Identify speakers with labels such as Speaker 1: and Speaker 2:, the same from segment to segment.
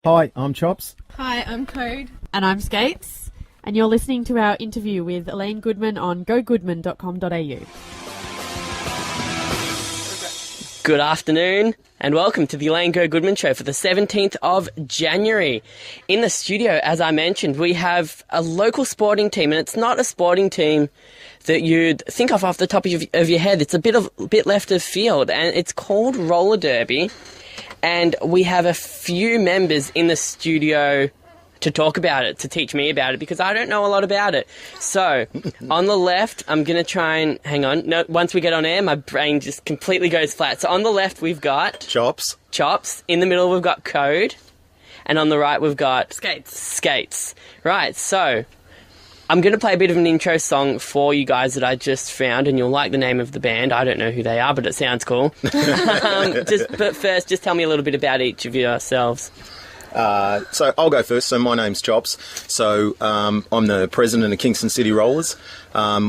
Speaker 1: Hi, I'm Chops.
Speaker 2: Hi, I'm Cody.
Speaker 3: And I'm Skates. And you're listening to our interview with Alain Goodman on gogoodman.com.au.
Speaker 4: Good afternoon and welcome to the Alain Go Goodman Show for the 17th of January. In the studio, as I mentioned, we have a local sporting team, and it's not a sporting team that you'd think of off the top of your head. It's a bit left of field, and it's called roller derby. And we have a few members in the studio to talk about it, to teach me about it, because I don't know a lot about it. So, on the left, I'm going to try and... Hang on. No, once we get on air, my brain just completely goes flat. So, on the left, we've got...
Speaker 1: Chops.
Speaker 4: In the middle, we've got Code. And on the right, we've got...
Speaker 2: Skates.
Speaker 4: Right, so... I'm going to play a bit of an intro song for you guys that I just found, and you'll like the name of the band. I don't know who they are, but it sounds cool. But first, just tell me a little bit about each of yourselves.
Speaker 1: So I'll go first. So my name's Chops. So I'm the president of Kingston City Rollers.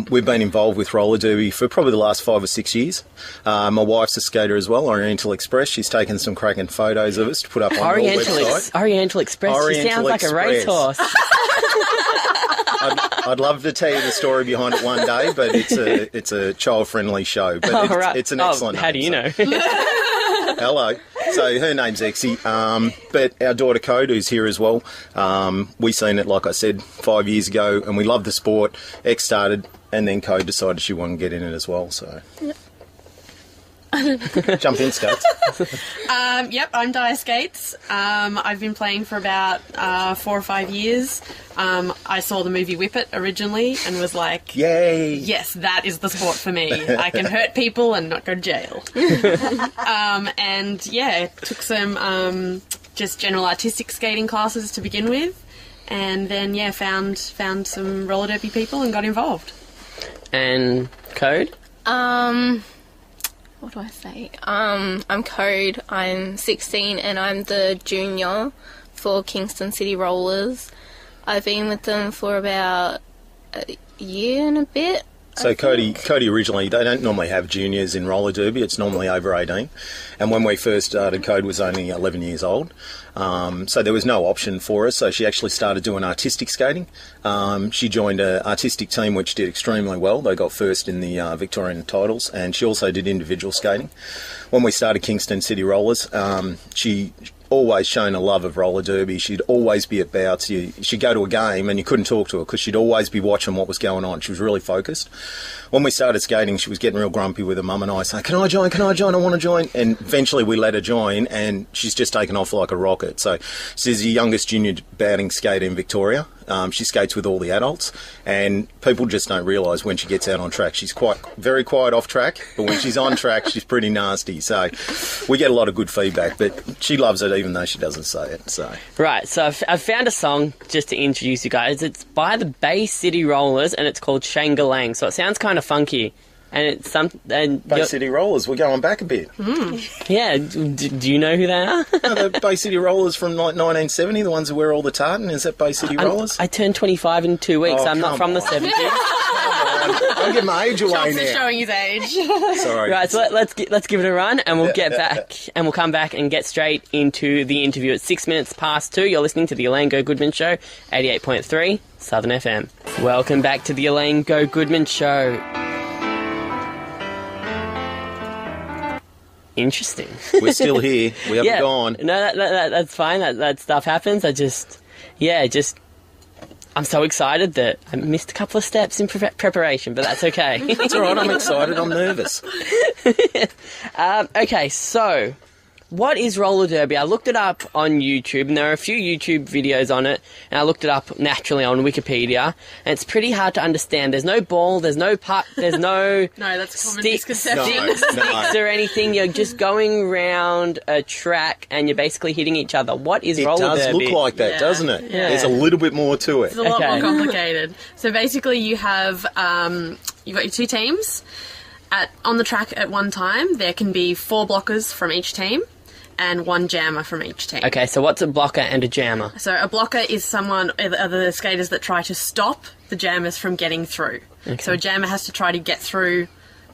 Speaker 1: We've been involved with roller derby for probably the last 5 or 6 years. My wife's a skater as well, Oriental Express. She's taken some cracking photos of us to put up on your website.
Speaker 4: Oriental Express. She sounds like a racehorse.
Speaker 1: I'd love to tell you the story behind it one day, but it's a child-friendly show. But it's an excellent name.
Speaker 4: How do you know?
Speaker 1: Hello. So her name's Exie, but our daughter Cody, who's here as well, we seen it, like I said, 5 years ago, and we loved the sport. X started, and then Cody decided she wanted to get in it as well, so... Yep. Jump in, Skates.
Speaker 2: Yep, I'm Dia Skates. I've been playing for about 4 or 5 years. I saw the movie Whip It originally and was like,
Speaker 1: yay!
Speaker 2: Yes, that is the sport for me. I can hurt people and not go to jail. And yeah, took some just general artistic skating classes to begin with, and then yeah, found some roller derby people and got involved.
Speaker 4: And Code?
Speaker 5: What do I say? I'm Code. I'm 16 and I'm the junior for Kingston City Rollers. I've been with them for about a year and a bit.
Speaker 1: So Cody originally, they don't normally have juniors in roller derby. It's normally over 18. And when we first started, Cody was only 11 years old. So there was no option for us. So she actually started doing artistic skating. She joined an artistic team which did extremely well. They got first in the Victorian titles, and she also did individual skating. When we started Kingston City Rollers, she always shown a love of roller derby. She'd always be at bouts. She'd go to a game and you couldn't talk to her because she'd always be watching what was going on. She was really focused. When we started skating, she was getting real grumpy with her mum and I, saying, can I join, I want to join. And eventually we let her join, and she's just taken off like a rocket. So she's the youngest junior batting skater in Victoria. She skates with all the adults, and people just don't realise when she gets out on track. She's very quiet off track, but when she's on track, she's pretty nasty. So we get a lot of good feedback, but she loves it even though she doesn't say it. So
Speaker 4: right, so I've found a song just to introduce you guys. It's by the Bay City Rollers, and it's called Galang. So it sounds kind of funky. And it's
Speaker 1: Bay City Rollers, we're going back a bit.
Speaker 4: Yeah, do you know who they are?
Speaker 1: No, the Bay City Rollers from like 1970, the ones that wear all the tartan. Is that Bay City Rollers?
Speaker 4: I turned 25 in 2 weeks. I'm not from the 70s.
Speaker 1: I'll get my age away
Speaker 2: Chops
Speaker 1: now.
Speaker 2: is showing his age.
Speaker 1: Sorry.
Speaker 4: Right, so let's give it a run, and we'll get back, and we'll come back and get straight into the interview at 6 minutes past 2. You're listening to the Alain Go Goodman Show, 88.3 Southern FM. Welcome back to the Alain Go Goodman Show. Interesting.
Speaker 1: We're still here. We haven't gone.
Speaker 4: No, that's fine. That stuff happens. I'm so excited that I missed a couple of steps in preparation, but that's okay.
Speaker 1: That's all right. I'm excited. I'm nervous.
Speaker 4: Okay, so what is roller derby? I looked it up on YouTube, and there are a few YouTube videos on it, and I looked it up naturally on Wikipedia, and it's pretty hard to understand. There's no ball, there's no puck, there's no
Speaker 2: No, that's a common misconception.
Speaker 4: sticks or anything. You're just going round a track, and you're basically hitting each other. What is roller derby?
Speaker 1: It does look like that, doesn't it?
Speaker 2: Yeah.
Speaker 1: There's a little bit more to it.
Speaker 2: It's a lot more complicated. So basically you have, you've got your two teams. On the track at one time, there can be 4 blockers from each team and 1 jammer from each team.
Speaker 4: Okay, so what's a blocker and a jammer?
Speaker 2: So a blocker is are the skaters that try to stop the jammers from getting through. Okay. So a jammer has to try to get through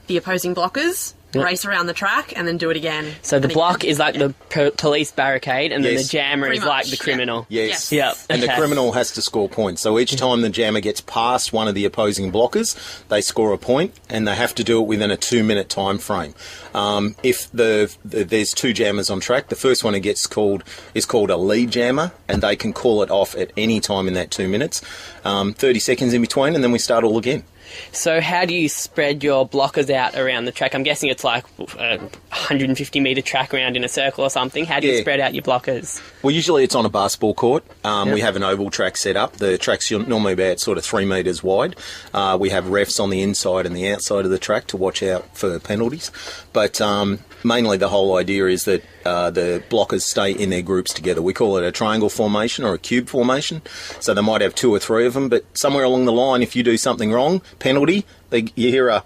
Speaker 2: the opposing blockers race around the track, and then do it again.
Speaker 4: So the
Speaker 2: and
Speaker 4: block
Speaker 2: again.
Speaker 4: is like the police barricade, and then the
Speaker 1: Yes.
Speaker 4: jammer
Speaker 2: Pretty
Speaker 4: is like
Speaker 2: much,
Speaker 4: the criminal.
Speaker 1: Yes.
Speaker 4: Yep.
Speaker 1: And the
Speaker 4: Okay.
Speaker 1: criminal has to score points. So each time the jammer gets past one of the opposing blockers, they score a point, and they have to do it within a 2-minute time frame. If there's 2 jammers on track, the first one is called a lead jammer, and they can call it off at any time in that 2 minutes. 30 seconds in between, and then we start all again.
Speaker 4: So how do you spread your blockers out around the track? I'm guessing it's like a 150 metre track around in a circle or something. How do you
Speaker 1: Yeah.
Speaker 4: spread out your blockers?
Speaker 1: Well, usually it's on a basketball court. We have an oval track set up. The track's normally about sort of 3 metres wide. We have refs on the inside and the outside of the track to watch out for penalties. But mainly the whole idea is that the blockers stay in their groups together. We call it a triangle formation or a cube formation. So they might have 2 or 3 of them, but somewhere along the line, if you do something wrong, penalty, you hear a...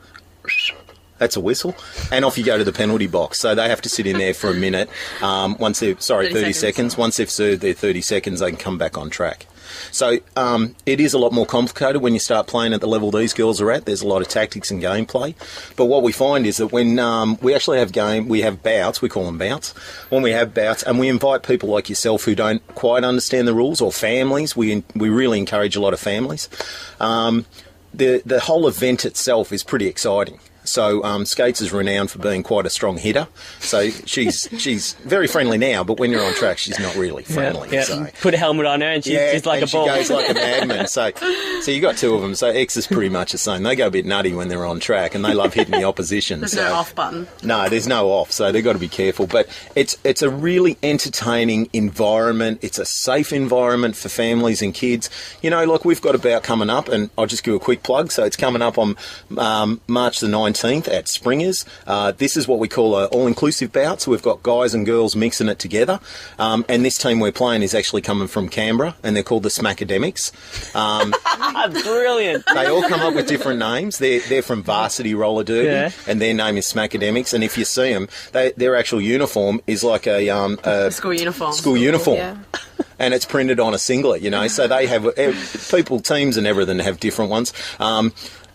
Speaker 1: That's a whistle, and off you go to the penalty box. So they have to sit in there for a minute. 30 seconds. Once they've served their 30 seconds, they can come back on track. So it is a lot more complicated when you start playing at the level these girls are at. There's a lot of tactics and gameplay. But what we find is that when we actually have bouts, we call them bouts. When we have bouts, and we invite people like yourself who don't quite understand the rules, or families, we really encourage a lot of families. The whole event itself is pretty exciting. So Skates is renowned for being quite a strong hitter. So she's very friendly now, but when you're on track, she's not really friendly.
Speaker 4: Yeah.
Speaker 1: So.
Speaker 4: Put a helmet on her and she's like
Speaker 1: and
Speaker 4: a ball.
Speaker 1: she goes like a madman. So you got 2 of them. So X is pretty much the same. They go a bit nutty when they're on track, and they love hitting the opposition.
Speaker 2: There's no off button.
Speaker 1: No, there's no off, so they've got to be careful. But it's a really entertaining environment. It's a safe environment for families and kids. You know, like we've got a bout coming up, and I'll just give a quick plug. So it's coming up on March the 19th at Springers. This is what we call an all-inclusive bout, so we've got guys and girls mixing it together. And this team we're playing is actually coming from Canberra, and they're called the Smackademics.
Speaker 4: Brilliant.
Speaker 1: They all come up with different names. They're from Varsity Roller Derby,
Speaker 4: Yeah.
Speaker 1: and their name is Smackademics. And if you see them, their actual uniform is like a
Speaker 2: School uniform.
Speaker 1: school uniform.
Speaker 5: Yeah.
Speaker 1: And it's printed on a singlet, you know. So they have teams and everything have different ones.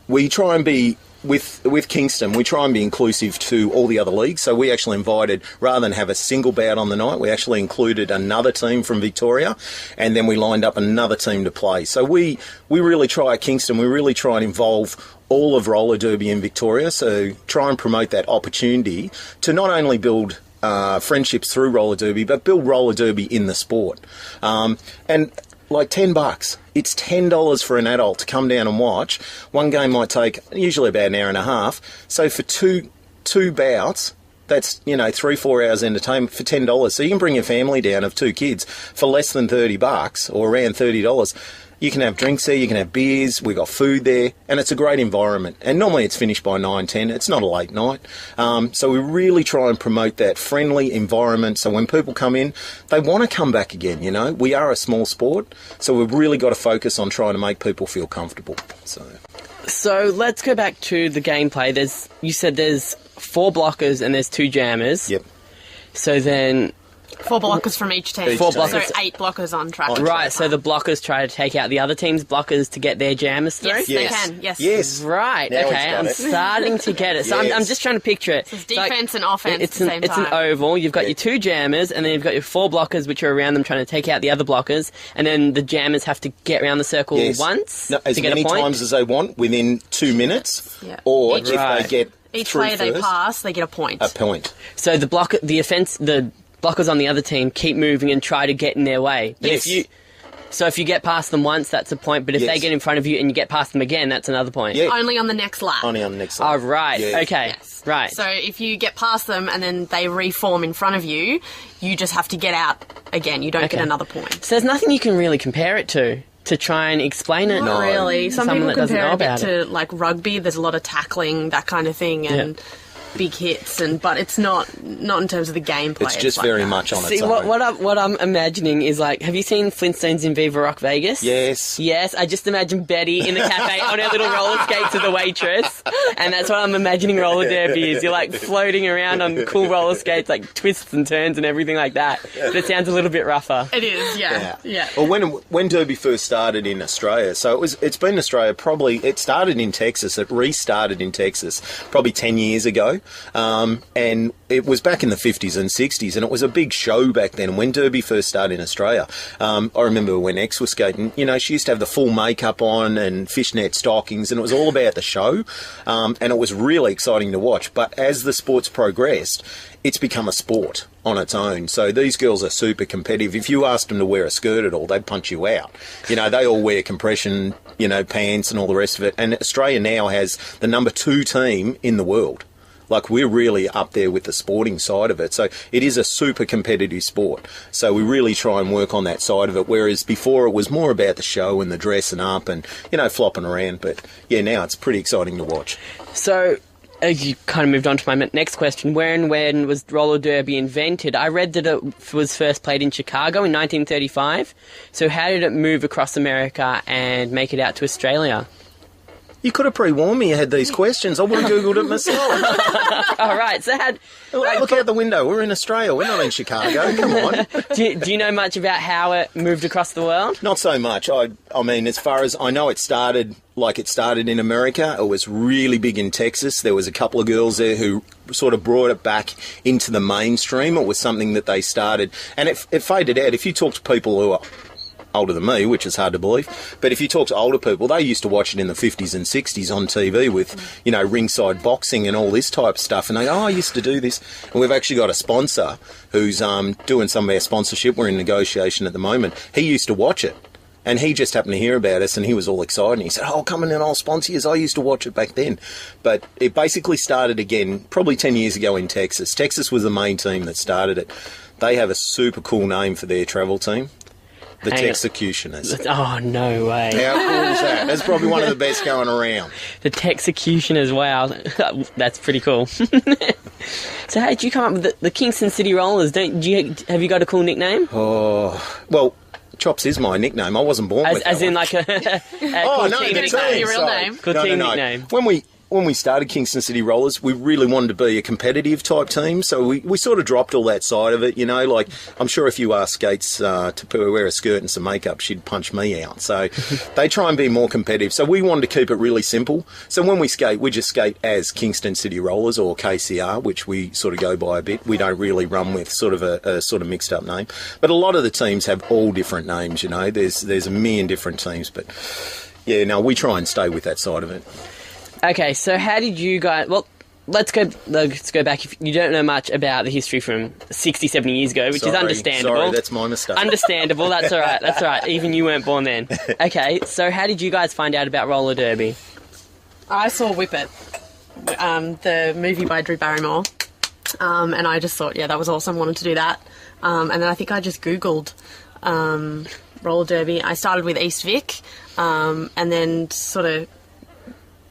Speaker 1: We try and be with Kingston, we try and be inclusive to all the other leagues. So we actually invited, rather than have a single bout on the night, we actually included another team from Victoria, and then we lined up another team to play. So we really try at Kingston, we really try and involve all of roller derby in Victoria. So try and promote that opportunity to not only build friendships through roller derby, but build roller derby in the sport. And like $10. It's $10 for an adult to come down and watch. One game might take usually about an hour and a half. So for two bouts, that's, 3-4 hours entertainment for $10. So you can bring your family down of 2 kids for less than $30 or around $30. You can have drinks there, you can have beers, we've got food there, and it's a great environment. And normally it's finished by 9, 10. It's not a late night. So we really try and promote that friendly environment. So when people come in, they want to come back again, We are a small sport, so we've really got to focus on trying to make people feel comfortable.
Speaker 4: So let's go back to the gameplay. You said there's 4 blockers and there's 2 jammers.
Speaker 1: Yep.
Speaker 4: So then...
Speaker 2: 4 blockers from each team.
Speaker 4: 4 blockers.
Speaker 2: So 8 blockers on track.
Speaker 4: Right, so the blockers try to take out the other team's blockers to get their jammers through?
Speaker 2: Yes, they can. Yes.
Speaker 1: Yes.
Speaker 4: Right,
Speaker 1: Now
Speaker 4: okay, I'm
Speaker 1: it's got it.
Speaker 4: starting to get it. So
Speaker 1: Yes.
Speaker 4: I'm just trying to picture it.
Speaker 2: It's defense and offense
Speaker 4: it's
Speaker 2: at the same
Speaker 4: It's an
Speaker 2: time.
Speaker 4: oval. You've got
Speaker 1: Yeah.
Speaker 4: your 2 jammers, and then you've got your 4 blockers, which are around them trying to take out the other blockers, and then the jammers have to get around the circle
Speaker 1: Yes.
Speaker 4: once
Speaker 1: No, as
Speaker 4: to get
Speaker 1: many
Speaker 4: a point.
Speaker 1: times as they want within 2 minutes,
Speaker 2: Yeah.
Speaker 1: or
Speaker 2: Each-
Speaker 1: if
Speaker 4: Right.
Speaker 1: they get
Speaker 2: Each
Speaker 1: through
Speaker 2: player they
Speaker 1: first,
Speaker 2: pass, they get a point.
Speaker 1: a point.
Speaker 4: So the blockers on the other team keep moving and try to get in their way. But
Speaker 1: Yes.
Speaker 4: if you get past them once, that's a point. But if
Speaker 1: Yes.
Speaker 4: they get in front of you and you get past them again, that's another point.
Speaker 1: Yeah.
Speaker 2: Only on the next lap.
Speaker 1: Only on the next
Speaker 4: Oh,
Speaker 1: line.
Speaker 4: right.
Speaker 1: Yeah.
Speaker 4: Okay.
Speaker 2: Yes.
Speaker 4: Right.
Speaker 2: So if you get past them and then they reform in front of you, you just have to get out again. You don't
Speaker 4: Okay.
Speaker 2: get another point.
Speaker 4: So there's nothing you can really compare it to try and explain it.
Speaker 2: Not really. Some
Speaker 4: Someone
Speaker 2: people
Speaker 4: that doesn't
Speaker 2: compare
Speaker 4: know
Speaker 2: a bit
Speaker 4: about
Speaker 2: to like rugby. There's a lot of tackling, that kind of thing, and big hits, but it's not in terms of the gameplay.
Speaker 1: It's just
Speaker 2: like
Speaker 1: very
Speaker 2: that.
Speaker 1: much on
Speaker 4: See,
Speaker 1: its own.
Speaker 4: what I'm imagining is like, have you seen Flintstones in Viva Rock Vegas?
Speaker 1: Yes.
Speaker 4: Yes, I just imagine Betty in the cafe on her little roller skates with a waitress, and that's what I'm imagining roller derby is. You're like floating around on cool roller skates, like twists and turns and everything like that. But it sounds a little bit rougher.
Speaker 2: It is, yeah.
Speaker 1: Well, when Derby first started in Australia, so it's been in Australia probably, it started in Texas, it restarted in Texas probably 10 years ago. And it was back in the 50s and 60s, and it was a big show back then. When Derby first started in Australia, I remember when X was skating, you know, she used to have the full makeup on and fishnet stockings, and it was all about the show, and it was really exciting to watch. But as the sport's progressed, it's become a sport on its own. So these girls are super competitive. If you asked them to wear a skirt at all, they'd punch you out. You know, they all wear compression, you know, pants and all the rest of it. And Australia now has the number 2 team in the world. Like, we're really up there with the sporting side of it. So it is a super competitive sport. So we really try and work on that side of it. Whereas before it was more about the show and the dressing up and, you know, flopping around. But yeah, now it's pretty exciting to watch.
Speaker 4: So you kind of moved on to my next question. Where and when was roller derby invented? I read that it was first played in Chicago in 1935. So how did it move across America and make it out to Australia?
Speaker 1: You could have pre-warned me you had these questions. I would have Googled it myself.
Speaker 4: All right, so
Speaker 1: Look out the window. We're in Australia. We're not in Chicago. Come on.
Speaker 4: do you know much about how it moved across the world?
Speaker 1: Not so much. I mean, as far as I know, it started in America. It was really big in Texas. There was a couple of girls there who sort of brought it back into the mainstream. It was something that they started, and it faded out. If you talk to people who are older than me, which is hard to believe, but if you talk to older people, they used to watch it in the 50s and 60s on TV with, you know, ringside boxing and all this type of stuff, and they go, oh, I used to do this. And we've actually got a sponsor who's doing some of our sponsorship. We're in negotiation at the moment. He used to watch it, and he just happened to hear about us, and he was all excited. He said, oh, come in and I'll sponsor you. I used to watch it back then. But it basically started again probably 10 years ago in Texas. Texas was the main team that started it. They have a super cool name for their travel team. The Texecutioners.
Speaker 4: Oh, no way.
Speaker 1: How cool is that? That's probably one of the best going around.
Speaker 4: The Texecutioners, wow. That's pretty cool. So how did you come up with the Kingston City Rollers? Have you got a cool nickname?
Speaker 1: Oh, well, Chops is my nickname. I wasn't born with that
Speaker 4: as in
Speaker 1: one.
Speaker 4: like a
Speaker 1: oh, no,
Speaker 2: team nickname. Your real name.
Speaker 4: Cool team nickname.
Speaker 1: When we started Kingston City Rollers, we really wanted to be a competitive type team, so we sort of dropped all that side of it, you know, like, I'm sure if you asked Skates to wear a skirt and some makeup, she'd punch me out. So they try and be more competitive. So we wanted to keep it really simple. So when we skate, we just skate as Kingston City Rollers, or KCR, which we sort of go by a bit. We don't really run with sort of a sort of mixed up name. But a lot of the teams have all different names, you know. There's a million different teams, but yeah, no, we try and stay with that side of it.
Speaker 4: Okay, so how did you guys... Well, let's go back. If you don't know much about the history from 60, 70 years ago, which is understandable.
Speaker 1: Sorry, that's my mistake.
Speaker 4: Understandable, that's all right. That's all right. Even you weren't born then. Okay, so how did you guys find out about roller derby?
Speaker 2: I saw Whip It, the movie by Drew Barrymore, and I just thought, yeah, that was awesome, wanted to do that. And then I think I just Googled roller derby. I started with East Vic, and then sort of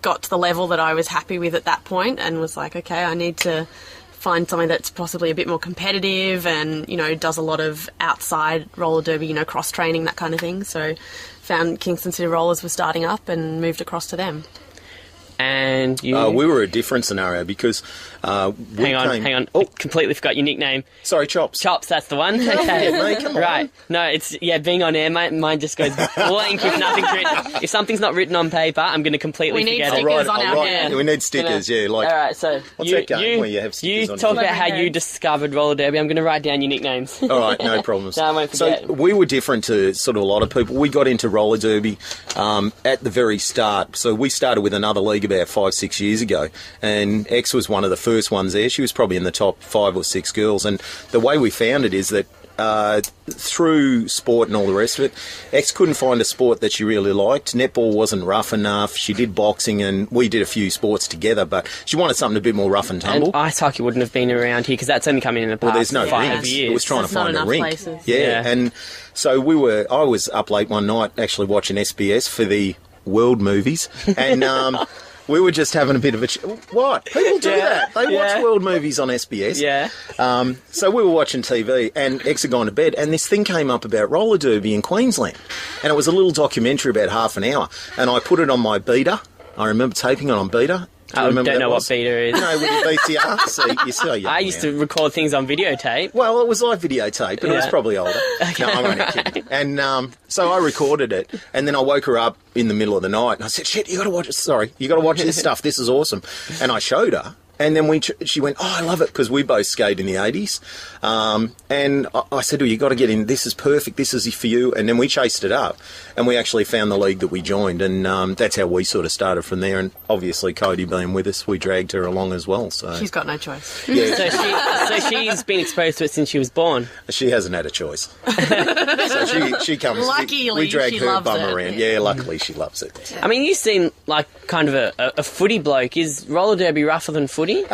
Speaker 2: got to the level that I was happy with at that point, and was like, okay, I need to find something that's possibly a bit more competitive and, you know, does a lot of outside roller derby, you know, cross training, that kind of thing. So found Kingston City Rollers was starting up and moved across to them.
Speaker 4: And you...
Speaker 1: we were a different scenario because
Speaker 4: Hang on. Oh, completely forgot your nickname.
Speaker 1: Sorry, Chops.
Speaker 4: Chops, that's the one. Okay.
Speaker 1: Yeah, mate, come on.
Speaker 4: Right. No, it's, being on air, mine just goes blank if nothing's written. If something's not written on paper, I'm going to completely forget it.
Speaker 2: We need stickers on our hair.
Speaker 1: We need stickers, yeah. Like,
Speaker 4: all right, so
Speaker 1: what's that game where you have stickers on
Speaker 4: talk
Speaker 1: your
Speaker 4: about how
Speaker 2: hair?
Speaker 4: you discovered roller derby. I'm going to write down your nicknames.
Speaker 1: All right, no problems.
Speaker 4: No, I won't forget.
Speaker 1: So we were different to sort of a lot of people. We got into roller derby at the very start. So we started with another league about 5-6 years ago, and X was one of the first ones there. She was probably in the top 5 or 6 girls, and the way we found it is that through sport and all the rest of it, X couldn't find a sport that she really liked. Netball wasn't rough enough. She did boxing, and we did a few sports together, but she wanted something a bit more rough and tumble.
Speaker 4: And ice hockey wouldn't have been around here because that's only coming in the past
Speaker 1: there's no
Speaker 4: 5
Speaker 1: rinks.
Speaker 4: years.
Speaker 1: It was trying to find a rink.
Speaker 2: Places.
Speaker 1: Yeah, and so I was up late one night actually watching SBS for the world movies, and we were just having a bit of a... What? People do that. They watch world movies on SBS.
Speaker 4: Yeah.
Speaker 1: So we were watching TV, and X had gone to bed, and this thing came up about roller derby in Queensland. And it was a little documentary about half an hour. And I put it on my beater. I remember taping it on beater.
Speaker 4: I don't know what beta is.
Speaker 1: No, with your VCR. See, you're so young.
Speaker 4: I used to record things on videotape.
Speaker 1: Well, it was like videotape, but it was probably older.
Speaker 4: Okay,
Speaker 1: no, I'm only kidding. And so I recorded it, and then I woke her up in the middle of the night, and I said, shit, you got to watch it. Sorry, you got to watch this stuff. This is awesome. And I showed her, And then she went, oh, I love it, because we both skate in the 80s. And I said, oh, you got to get in. This is perfect. This is for you. And then we chased it up, and we actually found the league that we joined, and that's how we sort of started from there. And obviously, Cody being with us, we dragged her along as well. So
Speaker 2: She's got no choice.
Speaker 1: yeah,
Speaker 4: So she's been exposed to it since she was born.
Speaker 1: she hasn't had a choice. So she comes.
Speaker 2: Luckily,
Speaker 1: we drag
Speaker 2: she
Speaker 1: her
Speaker 2: loves
Speaker 1: bum
Speaker 2: it.
Speaker 1: around. Yeah, luckily she loves it.
Speaker 4: I mean, you seem like kind of a footy bloke. Is roller derby rougher than footy?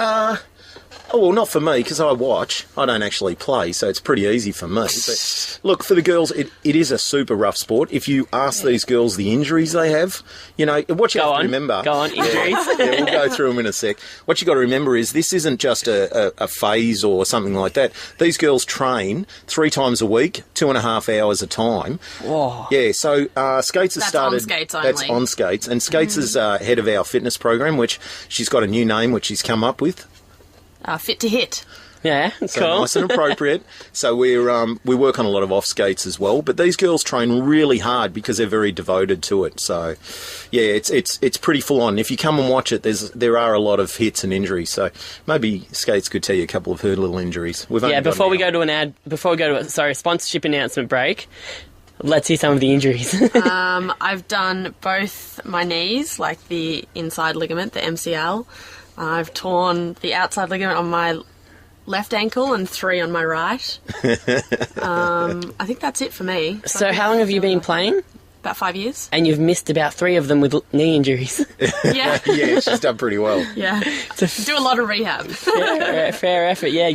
Speaker 1: Oh, well, not for me, because I watch. I don't actually play, so it's pretty easy for me. But look, for the girls, it is a super rough sport. If you ask these girls the injuries they have, you know, what you have to remember...
Speaker 4: Go on, injuries.
Speaker 1: Yeah, we'll go through them in a sec. What you got to remember is this isn't just a phase or something like that. These girls train 3 times a week, 2.5 hours a time.
Speaker 4: Whoa.
Speaker 1: Yeah, so skates has
Speaker 2: That's
Speaker 1: started...
Speaker 2: on skates
Speaker 1: That's
Speaker 2: only.
Speaker 1: on skates. And skates is head of our fitness program, which she's got a new name, which she's come up with.
Speaker 2: Fit to hit.
Speaker 4: Yeah,
Speaker 1: So
Speaker 4: cool.
Speaker 1: nice and appropriate. So we work on a lot of off skates as well. But these girls train really hard because they're very devoted to it. So yeah, it's pretty full on. If you come and watch it, there are a lot of hits and injuries. So maybe skates could tell you a couple of her little injuries.
Speaker 4: Before we go to a sponsorship announcement break, let's hear some of the injuries.
Speaker 2: I've done both my knees, like the inside ligament, the MCL. I've torn the outside ligament on my left ankle and 3 on my right. I think that's it for me.
Speaker 4: So how long have you been playing?
Speaker 2: About 5 years.
Speaker 4: And you've missed about 3 of them with knee injuries.
Speaker 2: Yeah.
Speaker 1: Yeah, she's done pretty well.
Speaker 2: Yeah. Do a lot of rehab.
Speaker 4: Fair effort, yeah.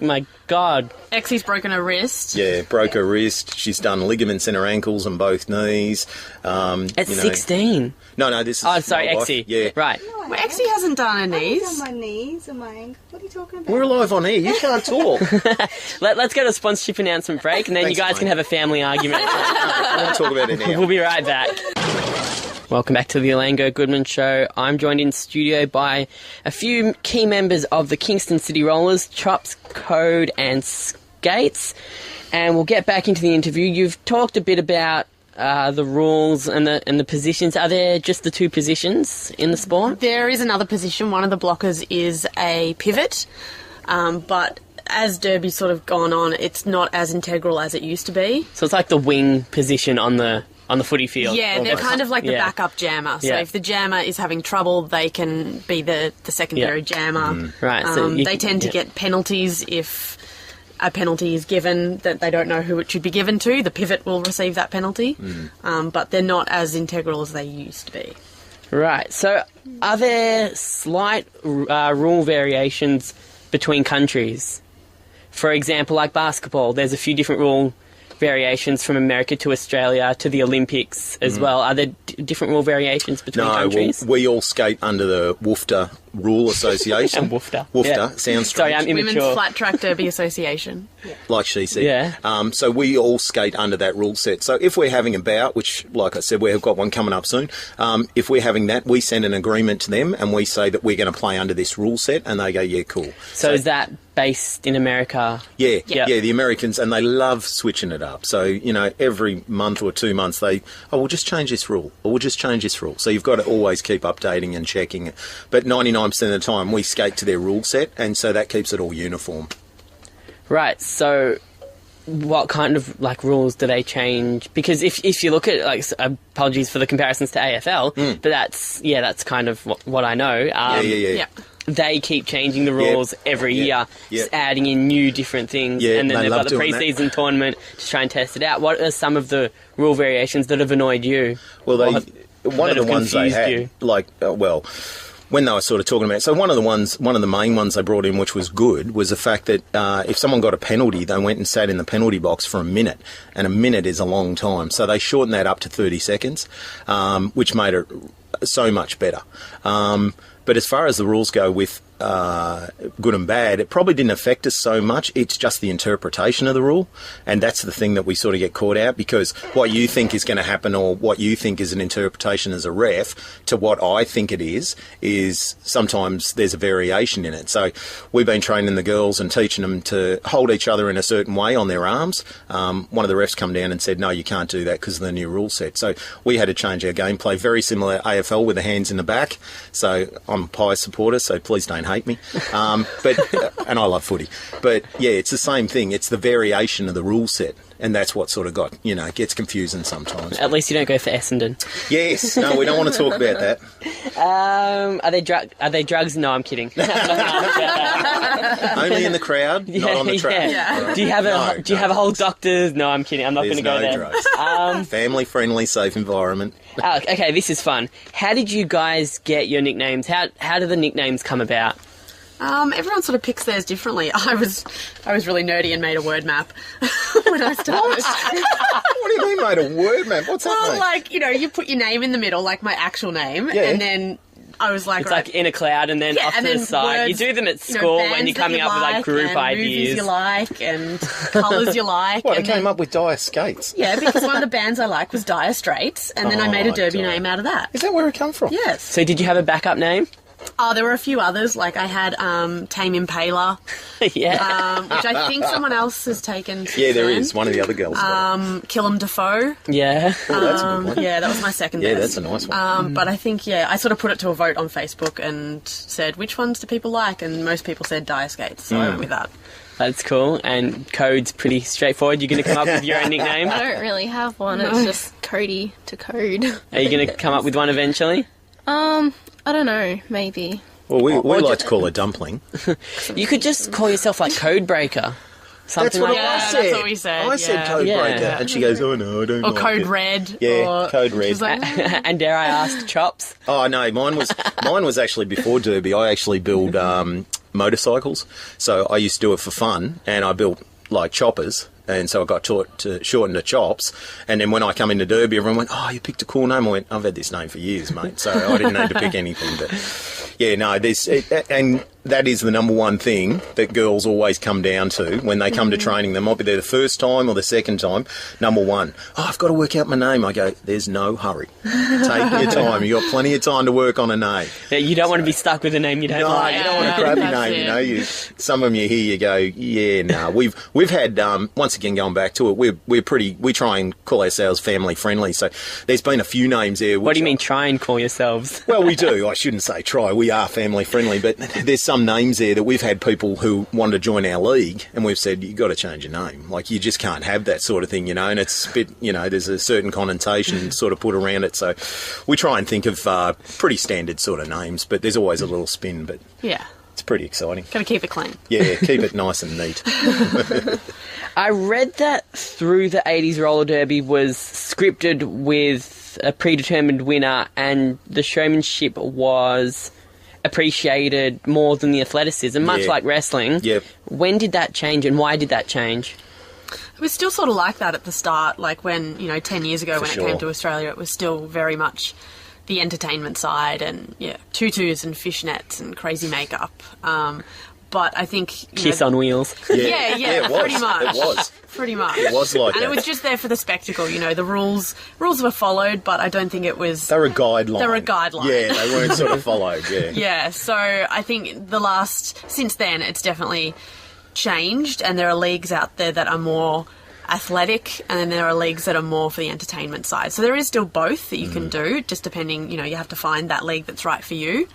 Speaker 4: My God.
Speaker 2: Exie's broken her wrist.
Speaker 1: Yeah, broke her wrist. She's done ligaments in her ankles and both knees.
Speaker 4: At 16?
Speaker 1: No, this is...
Speaker 4: Oh, sorry,
Speaker 1: my wife.
Speaker 4: Exie.
Speaker 1: Yeah.
Speaker 4: Right.
Speaker 2: Well, Exie hasn't done her
Speaker 6: I've
Speaker 2: knees.
Speaker 6: done my knees and my ankle. What are you talking about?
Speaker 1: We're live on air. You can't talk.
Speaker 4: Let's go to a sponsorship announcement break, and then
Speaker 1: Thanks,
Speaker 4: you guys
Speaker 1: mate.
Speaker 4: can have a family argument.
Speaker 1: I won't talk about it now.
Speaker 4: We'll be right back. Welcome back to the Alain Go Goodman Show. I'm joined in studio by a few key members of the Kingston City Rollers, Chops, Code and Skates. And we'll get back into the interview. You've talked a bit about the rules and the positions. Are there just the 2 positions in the sport?
Speaker 2: There is another position. One of the blockers is a pivot, but as derby's sort of gone on, it's not as integral as it used to be.
Speaker 4: So it's like the wing position on the footy field.
Speaker 2: Yeah, they're kind of like the
Speaker 4: Yeah.
Speaker 2: backup jammer. So
Speaker 4: Yeah.
Speaker 2: if the jammer is having trouble, they can be the secondary jammer.
Speaker 4: Right, so
Speaker 2: They tend to get penalties if a penalty is given that they don't know who it should be given to. The pivot will receive that penalty, but they're not as integral as they used to be.
Speaker 4: Right. So are there slight rule variations between countries? For example, like basketball, there's a few different rule variations from America to Australia to the Olympics as well. Are there different rule variations between countries?
Speaker 1: We all skate under the WFTA Rule Association.
Speaker 4: And WFTA.
Speaker 1: WFTA,
Speaker 4: Yeah.
Speaker 1: sounds
Speaker 4: Sorry,
Speaker 1: strange.
Speaker 4: I'm
Speaker 2: Women's
Speaker 4: immature.
Speaker 2: Flat Track Derby Association.
Speaker 1: like she said.
Speaker 4: Yeah.
Speaker 1: So we all skate under that rule set. So if we're having a bout, which, like I said, we've got one coming up soon, if we're having that, we send an agreement to them and we say that we're going to play under this rule set, and they go, yeah, cool.
Speaker 4: So is that based in America?
Speaker 1: Yeah,
Speaker 4: Yeah.
Speaker 1: yeah, the Americans, and they love switching it up. So, you know, every month or 2 months we'll just change this rule, or we'll just change this rule. So you've got to always keep updating and checking it. But 99% of the time we skate to their rule set, and so that keeps it all uniform.
Speaker 4: Right. So what kind of like rules do they change? Because if you look at like apologies for the comparisons to AFL, but that's kind of what I know.
Speaker 2: Yeah.
Speaker 4: They keep changing the rules every year, just adding in new different things,
Speaker 1: Yeah,
Speaker 4: and then
Speaker 1: they
Speaker 4: they've
Speaker 1: love
Speaker 4: got the
Speaker 1: doing that.
Speaker 4: pre-season tournament to try and test it out. What are some of the rule variations that have annoyed you?
Speaker 1: Well,
Speaker 4: Or
Speaker 1: one
Speaker 4: that
Speaker 1: of the
Speaker 4: have
Speaker 1: ones they
Speaker 4: confused
Speaker 1: had,
Speaker 4: you?
Speaker 1: when they were sort of talking about, so one of the main ones they brought in, which was good, was the fact that if someone got a penalty, they went and sat in the penalty box for a minute, and a minute is a long time. So they shortened that up to 30 seconds, which made it so much better. But as far as the rules go with good and bad, it probably didn't affect us so much. It's just the interpretation of the rule, and that's the thing that we sort of get caught out, because what you think is going to happen, or what you think is an interpretation as a ref, to what I think it is sometimes there's a variation in it. So we've been training the girls and teaching them to hold each other in a certain way on their arms. One of the refs come down and said, no, you can't do that because of the new rule set. So we had to change our gameplay, very similar to AFL with the hands in the back. So I'm I'm a Pies supporter, so please don't hate me. And I love footy. But, yeah, it's the same thing. It's the variation of the rule set. And that's what sort of gets confusing sometimes.
Speaker 4: At least you don't go for Essendon.
Speaker 1: Yes. No, we don't want to talk about that.
Speaker 4: Are they drugs? No, I'm kidding.
Speaker 1: Only in the crowd, not on the track.
Speaker 4: Yeah. Right. Do you have a whole doctor's? No, I'm kidding. I'm not going to go there.
Speaker 1: Drugs. Family-friendly, safe environment.
Speaker 4: Okay, this is fun. How did you guys get your nicknames? How do the nicknames come about?
Speaker 2: Everyone sort of picks theirs differently. I was really nerdy and made a word map when I started.
Speaker 1: What do you mean made a word map? What's that mean?
Speaker 2: Well, like, you put your name in the middle, like my actual name, and then I was like...
Speaker 4: It's like in a cloud and then off to the side.
Speaker 2: Words,
Speaker 4: you do them at school when you're coming up with like group ideas.
Speaker 2: Movies you like and colours you like.
Speaker 1: What, I came up with Dire Skates?
Speaker 2: Yeah, because one of the bands I like was Dire Straits, and then I made a derby name out of that.
Speaker 1: Is that where it come from?
Speaker 2: Yes.
Speaker 4: So did you have a backup name?
Speaker 2: Oh, there were a few others. Like I had Tame Impaler,
Speaker 4: yeah,
Speaker 2: which I think someone else has taken.
Speaker 1: Yeah, there is. One of the other girls.
Speaker 2: Kill'em Dafoe.
Speaker 4: Yeah.
Speaker 1: Oh, that's a good one.
Speaker 2: Yeah, that was my second.
Speaker 1: Yeah,
Speaker 2: best.
Speaker 1: that's a nice one.
Speaker 2: But I think I sort of put it to a vote on Facebook and said which ones do people like, and most people said Dire Skates, so I went with that.
Speaker 4: That's cool. And Code's pretty straightforward. You're going to come up with your own nickname?
Speaker 5: I don't really have one. It's just Cody to Code.
Speaker 4: Are you going to come up with one eventually?
Speaker 5: I don't know, maybe.
Speaker 1: Well, we like to call her Dumpling.
Speaker 4: You could just call yourself like Codebreaker. Something like
Speaker 2: that.
Speaker 1: said.
Speaker 2: That's what we said.
Speaker 1: I said Codebreaker, and she goes, "Oh no, I don't."
Speaker 2: Or
Speaker 1: like
Speaker 2: Code
Speaker 1: it.
Speaker 2: Red.
Speaker 1: Yeah, Code Red.
Speaker 2: Like,
Speaker 4: And dare I ask, Chops?
Speaker 1: Oh no, mine was actually before Derby. I actually build motorcycles, so I used to do it for fun, and I built like choppers. And so I got taught to shorten to Chops. And then when I come into Derby, everyone went, "Oh, you picked a cool name." I went, "I've had this name for years, mate." So I didn't need to pick anything. But yeah, no, and that is the number one thing that girls always come down to when they come to training. They might be there the first time or the second time. Number one, I've got to work out my name. I go, there's no hurry. Take your time. You've got plenty of time to work on a name.
Speaker 4: Yeah, you don't want to be stuck with a name you don't like.
Speaker 1: No, you don't want a crappy name, Some of them you hear, you go, yeah, no. We've had, once again, going back to it, we try and call ourselves family friendly. So there's been a few names there.
Speaker 4: What do you mean try and call yourselves?
Speaker 1: Well, we do. I shouldn't say try. We are family friendly, but there's some names there that we've had people who want to join our league, and we've said, you've got to change your name. Like, you just can't have that sort of thing, and it's a bit, there's a certain connotation sort of put around it. So we try and think of pretty standard sort of names, but there's always a little spin, but
Speaker 2: yeah,
Speaker 1: it's pretty exciting.
Speaker 2: Got to keep it clean.
Speaker 1: Yeah, keep it nice and neat.
Speaker 4: I read that Through the 80s Roller Derby was scripted with a predetermined winner, and the showmanship was appreciated more than the athleticism, much like wrestling.
Speaker 1: Yep.
Speaker 4: When did that change, and why did that change?
Speaker 2: It was still sort of like that at the start, like when, 10 years ago when it came to Australia, it was still very much the entertainment side and, tutus and fishnets and crazy makeup. But I think...
Speaker 4: Kiss on wheels.
Speaker 2: Yeah,
Speaker 1: it was.
Speaker 2: pretty much.
Speaker 1: It was.
Speaker 2: Pretty much.
Speaker 1: It was like
Speaker 2: and
Speaker 1: that.
Speaker 2: it was just there for the spectacle, the rules were followed, but I don't think it was...
Speaker 1: They were a guideline. Yeah, they weren't sort of followed, yeah.
Speaker 2: Yeah, so I think since then, it's definitely changed, and there are leagues out there that are more athletic, and then there are leagues that are more for the entertainment side. So there is still both that you can do, just depending, you have to find that league that's right for you.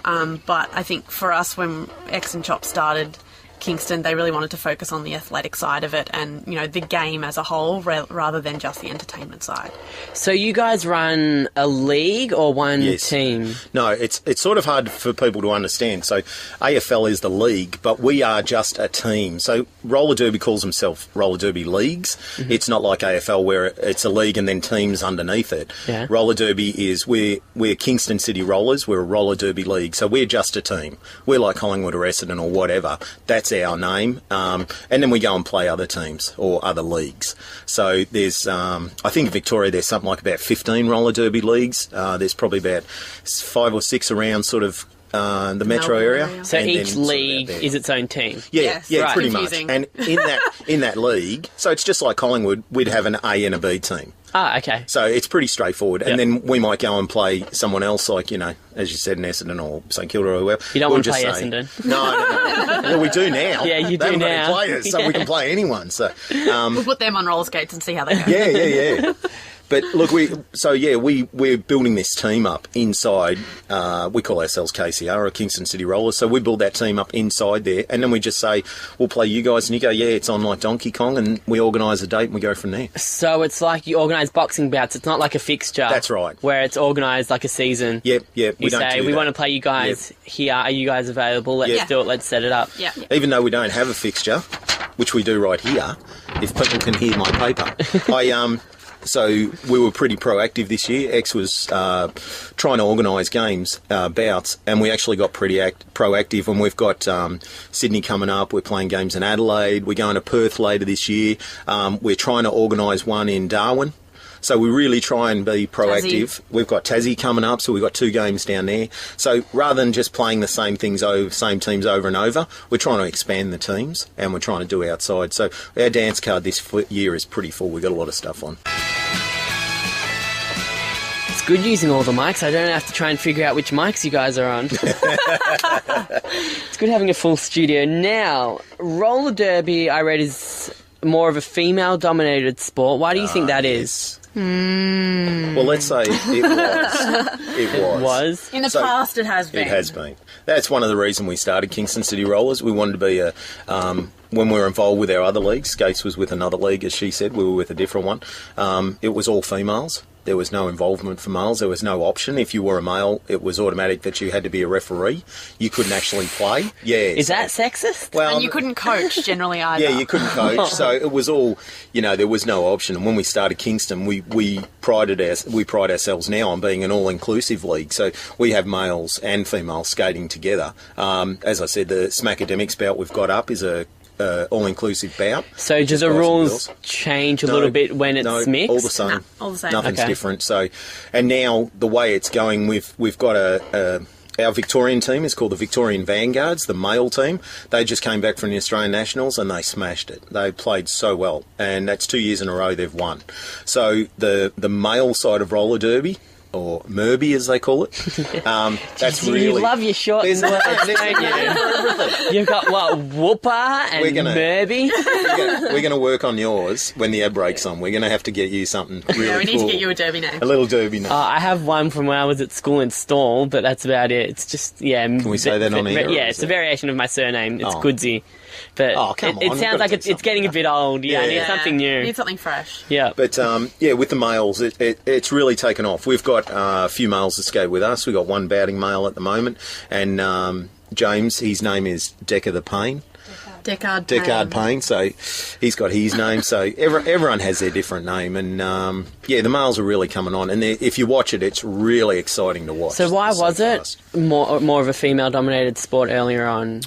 Speaker 2: But I think for us, when X and Chop started Kingston, they really wanted to focus on the athletic side of it and, the game as a whole rather than just the entertainment side.
Speaker 4: So you guys run a league or one team?
Speaker 1: No, it's sort of hard for people to understand. So AFL is the league, but we are just a team. So Roller Derby calls themselves Roller Derby Leagues. Mm-hmm. It's not like AFL where it's a league and then teams underneath it. Yeah. Roller Derby is we're Kingston City Rollers. We're a Roller Derby League. So we're just a team. We're like Collingwood or Essendon or whatever. That's our name. And then we go and play other teams or other leagues. So there's, I think in Victoria there's something like about 15 roller derby leagues. There's probably about 5 or 6 around sort of the metro area.
Speaker 4: So each league is its own team?
Speaker 1: Yeah,
Speaker 4: right.
Speaker 1: Pretty much. And in that league, so it's just like Collingwood, we'd have an A and a B team.
Speaker 4: Ah, okay.
Speaker 1: So it's pretty straightforward. Yep. And then we might go and play someone else, like, as you said, in Essendon or St Kilda or whoever.
Speaker 4: You don't want to play Essendon.
Speaker 1: No. Well, we do now.
Speaker 4: Yeah, you do now.
Speaker 1: Players, so we can play anyone. So
Speaker 2: we'll put them on roller skates and see how they go.
Speaker 1: Yeah. But look, we're building this team up inside. We call ourselves KCR, or Kingston City Rollers. So we build that team up inside there, and then we just say, we'll play you guys, and you go, yeah, it's on like Donkey Kong, and we organise a date and we go from there.
Speaker 4: So it's like you organise boxing bouts. It's not like a fixture.
Speaker 1: That's right.
Speaker 4: Where it's organised like a season.
Speaker 1: Yep.
Speaker 4: You
Speaker 1: We don't
Speaker 4: say,
Speaker 1: do
Speaker 4: we
Speaker 1: that.
Speaker 4: want to play you guys here. Are you guys available? Let's
Speaker 1: Yeah.
Speaker 4: do it. Let's set it up.
Speaker 2: Yeah.
Speaker 1: Even though we don't have a fixture, which we do right here, if people can hear my paper. So we were pretty proactive this year. X was trying to organise games, bouts, and we actually got pretty proactive. And we've got Sydney coming up. We're playing games in Adelaide. We're going to Perth later this year. We're trying to organise one in Darwin. So we really try and be proactive.
Speaker 2: Tassie.
Speaker 1: We've got Tassie coming up, so we've got 2 games down there. So rather than just playing the same teams over and over, we're trying to expand the teams, and we're trying to do outside. So our dance card this year is pretty full. We've got a lot of stuff on.
Speaker 4: It's good using all the mics. I don't have to try and figure out which mics you guys are on. It's good having a full studio. Now, roller derby, I read, is more of a female-dominated sport. Why do you think that is?
Speaker 1: Well, let's say it was. It was.
Speaker 2: In the past, it has been.
Speaker 1: It has been. That's one of the reasons we started Kingston City Rollers. We wanted to be when we were involved with our other leagues, Skates was with another league, as she said, we were with a different one. It was all females. There was no involvement for males. There was no option. If you were a male, it was automatic that you had to be a referee. You couldn't actually play. Yeah.
Speaker 4: Is that sexist?
Speaker 1: Well,
Speaker 2: And you couldn't coach generally either.
Speaker 1: yeah, you couldn't coach, so it was all, there was no option. And when we started Kingston, we pride ourselves now on being an all-inclusive league. So we have males and females skating together. As I said, the Smackademics bout we've got up is a all-inclusive bout.
Speaker 4: So do the rules change a little bit when it's mixed?
Speaker 1: All the same.
Speaker 2: No, all the same.
Speaker 1: Nothing's
Speaker 4: Okay.
Speaker 1: different. So, and now the way it's going, we've got our Victorian team is called the Victorian Vanguards, the male team. They just came back from the Australian Nationals and they smashed it. They played so well, and that's 2 years in a row they've won. So the male side of roller derby, or Merby as they call it, that's really...
Speaker 4: You love your short
Speaker 1: There's
Speaker 4: words,
Speaker 1: nothing
Speaker 4: don't you?
Speaker 1: everything.
Speaker 4: You've got, what, Whooper and
Speaker 1: We're gonna-
Speaker 4: Merby?
Speaker 1: We're going to work on yours when the ad breaks on. We're going to have to get you something really
Speaker 2: Yeah, we need
Speaker 1: cool.
Speaker 2: to get you a derby name.
Speaker 1: A little derby name.
Speaker 4: I have one from when I was at school in Stall, but that's about it. It's just, yeah.
Speaker 1: Can we say that on air, or
Speaker 4: Yeah,
Speaker 1: is
Speaker 4: it's a
Speaker 1: it-
Speaker 4: variation of my surname. It's
Speaker 1: Oh.
Speaker 4: Goodsy. But
Speaker 1: Oh, come
Speaker 4: it
Speaker 1: on, we've
Speaker 4: sounds
Speaker 1: gotta
Speaker 4: like
Speaker 1: do
Speaker 4: it's getting a bit old. Yeah, I need
Speaker 1: Yeah.
Speaker 4: something new.
Speaker 2: Need something fresh.
Speaker 4: Yeah.
Speaker 1: But, with the males, it's really taken off. We've got a few males that skate with us. We've got one bouting male at the moment. And James, his name is Decker the Pain.
Speaker 2: Deckard
Speaker 1: Payne, so he's got his name. So everyone has their different name. And, the males are really coming on. And if you watch it, it's really exciting to watch.
Speaker 4: So why
Speaker 1: It's
Speaker 4: was it
Speaker 1: fast.
Speaker 4: more of a female-dominated sport earlier on?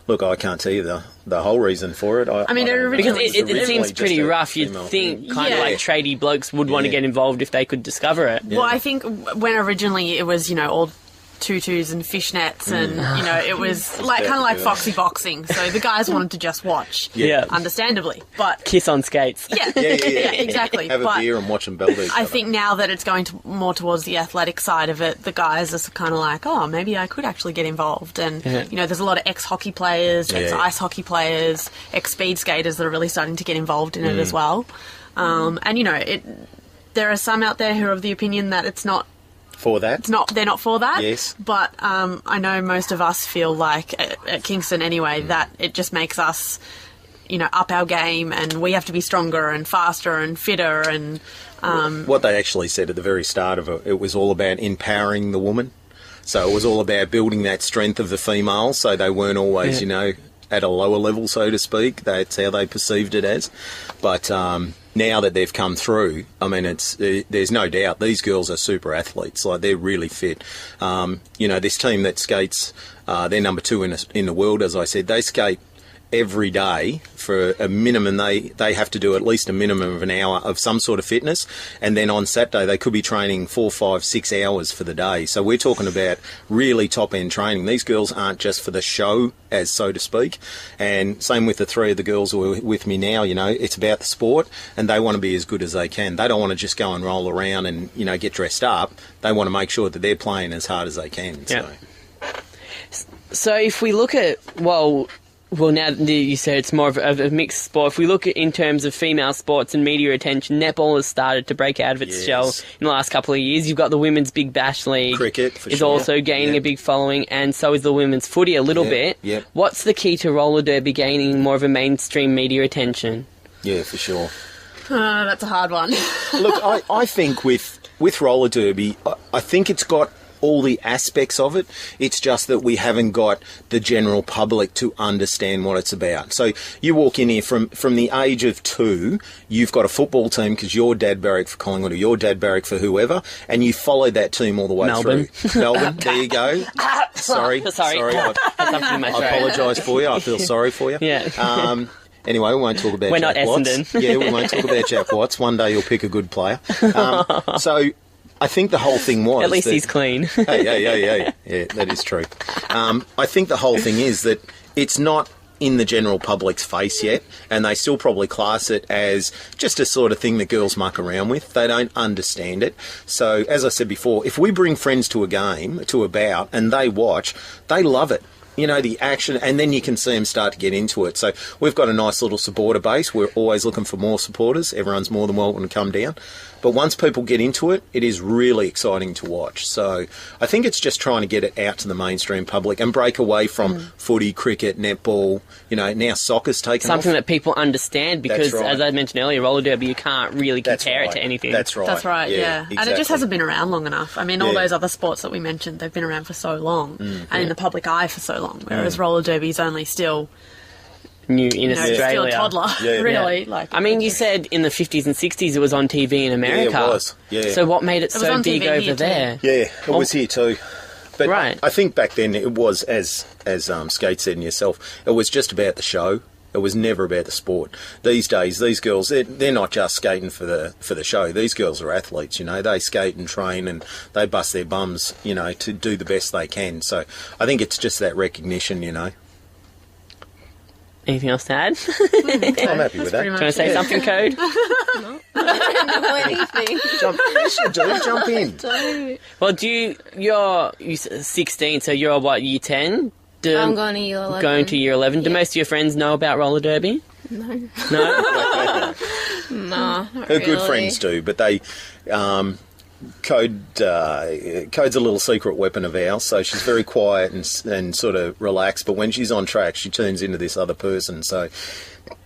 Speaker 1: Look, I can't tell you the whole reason for it.
Speaker 2: I mean,
Speaker 1: don't know.
Speaker 4: Because
Speaker 2: originally-
Speaker 4: it
Speaker 1: originally
Speaker 4: seems
Speaker 1: just
Speaker 4: pretty
Speaker 1: a
Speaker 4: rough. You'd
Speaker 1: female
Speaker 4: think
Speaker 1: thing.
Speaker 4: kind of
Speaker 2: Yeah.
Speaker 4: like tradie blokes would want to
Speaker 1: Yeah.
Speaker 4: get involved if they could discover it.
Speaker 2: Well, I think when originally it was, all tutus and fishnets and, it was like kind of like
Speaker 1: yeah.
Speaker 2: foxy boxing. So the guys wanted to just watch,
Speaker 4: Yeah.
Speaker 2: understandably. But
Speaker 4: Kiss on skates.
Speaker 2: yeah,
Speaker 1: Yeah.
Speaker 2: exactly.
Speaker 1: Have a
Speaker 2: But
Speaker 1: beer and watch them belt each
Speaker 2: I
Speaker 1: other.
Speaker 2: think now that it's going more towards the athletic side of it, the guys are kind of like, oh, maybe I could actually get involved. And, there's a lot of ex-hockey players, ex-ice hockey players, ex-speed skaters that are really starting to get involved in it as well. And, there are some out there who are of the opinion that it's not,
Speaker 1: For that.
Speaker 2: they're not for that.
Speaker 1: Yes.
Speaker 2: But I know most of us feel like, at Kingston anyway, that it just makes us, up our game, and we have to be stronger and faster and fitter and...
Speaker 1: What they actually said at the very start of it was all about empowering the woman. So it was all about building that strength of the female, so they weren't always, at a lower level, so to speak. That's how they perceived it as. But now that they've come through, I mean, there's no doubt these girls are super athletes. Like, they're really fit. This team that skates, they're number 2 in the world, as I said. They skate every day for a minimum. They have to do at least a minimum of an hour of some sort of fitness, and then on Saturday they could be training 4, 5, 6 hours for the day. So we're talking about really top end training. These girls aren't just for the show, as so to speak. And same with the 3 of the girls who are with me now. It's about the sport, and they want to be as good as they can. They don't want to just go and roll around and get dressed up. They want to make sure that they're playing as hard as they can.
Speaker 4: Yeah. So if we look at, Well, now that you say it's more of a mixed sport. If we look at in terms of female sports and media attention, netball has started to break out of its shell in the last couple of years. You've got the Women's Big Bash League.
Speaker 1: Cricket, for
Speaker 4: is
Speaker 1: sure.
Speaker 4: also gaining a big following, and so is the women's footy a little bit.
Speaker 1: Yep.
Speaker 4: What's the key to roller derby gaining more of a mainstream media attention?
Speaker 1: Yeah, for sure.
Speaker 2: That's a hard one.
Speaker 1: Look, I think with roller derby, I think it's got all the aspects of it. It's just that we haven't got the general public to understand what it's about. So you walk in here from the age of 2, you've got a football team because your dad barracked for Collingwood or your dad barracked for whoever, and you follow that team all the way
Speaker 4: Melbourne.
Speaker 1: through. Melbourne, there you go. Sorry.
Speaker 4: I
Speaker 1: apologise for you. I feel sorry for you.
Speaker 4: Yeah.
Speaker 1: Anyway, we won't talk about
Speaker 4: We're
Speaker 1: Jack
Speaker 4: not
Speaker 1: Watts.
Speaker 4: Essendon.
Speaker 1: Yeah, we won't talk about Jack Watts. One day you'll pick a good player. So I think the whole thing was...
Speaker 4: At least he's clean.
Speaker 1: Yeah, that is true. I think the whole thing is that it's not in the general public's face yet, and they still probably class it as just a sort of thing that girls muck around with. They don't understand it. So, as I said before, if we bring friends to a game, to a bout, and they watch, they love it. You know, the action, and then you can see them start to get into it. So we've got a nice little supporter base. We're always looking for more supporters. Everyone's more than welcome to come down. But once people get into it, it is really exciting to watch. So I think it's just trying to get it out to the mainstream public and break away from footy, cricket, netball. You know, now soccer's taken
Speaker 4: Something
Speaker 1: off.
Speaker 4: that people understand because,
Speaker 1: That's right.
Speaker 4: as I mentioned earlier, roller derby, you can't really compare it to anything.
Speaker 1: That's right.
Speaker 2: That's right, yeah.
Speaker 1: Exactly.
Speaker 2: And it just hasn't been around long enough. I mean, all
Speaker 1: Yeah.
Speaker 2: those other sports that we mentioned, they've been around for so long and in the public eye for so long, whereas roller derby's only still,
Speaker 4: New in Australia.
Speaker 2: still a toddler,
Speaker 1: Yeah.
Speaker 2: really.
Speaker 4: Yeah.
Speaker 2: Like,
Speaker 4: I mean, you said in the 50s and 60s it was on TV in America.
Speaker 1: Yeah, it was. Yeah.
Speaker 4: So what made it
Speaker 2: was
Speaker 4: so
Speaker 2: on
Speaker 4: big
Speaker 2: TV
Speaker 4: over
Speaker 2: here too.
Speaker 4: there?
Speaker 1: Yeah, it was here too. But
Speaker 4: Right.
Speaker 1: I think back then it was, as Skate said and yourself, it was just about the show. It was never about the sport. These days, these girls, they're not just skating for the show. These girls are athletes, you know. They skate and train and they bust their bums, you know, to do the best they can. So I think it's just that recognition, you know.
Speaker 4: Anything else to add?
Speaker 1: I'm happy with that.
Speaker 2: pretty
Speaker 4: Do you
Speaker 2: much
Speaker 4: want to say something, Code?
Speaker 5: I don't know anything.
Speaker 1: Yes, you do. Jump in.
Speaker 4: Well, you're 16, so you're what, year 10?
Speaker 5: I'm going to year 11.
Speaker 4: Going to year 11. Do
Speaker 5: Yeah.
Speaker 4: most of your friends know about roller derby?
Speaker 5: No.
Speaker 4: No?
Speaker 5: No, not
Speaker 1: Her good
Speaker 5: really.
Speaker 1: friends do, but they... Code's a little secret weapon of ours, so she's very quiet and sort of relaxed, but when she's on track, she turns into this other person. So,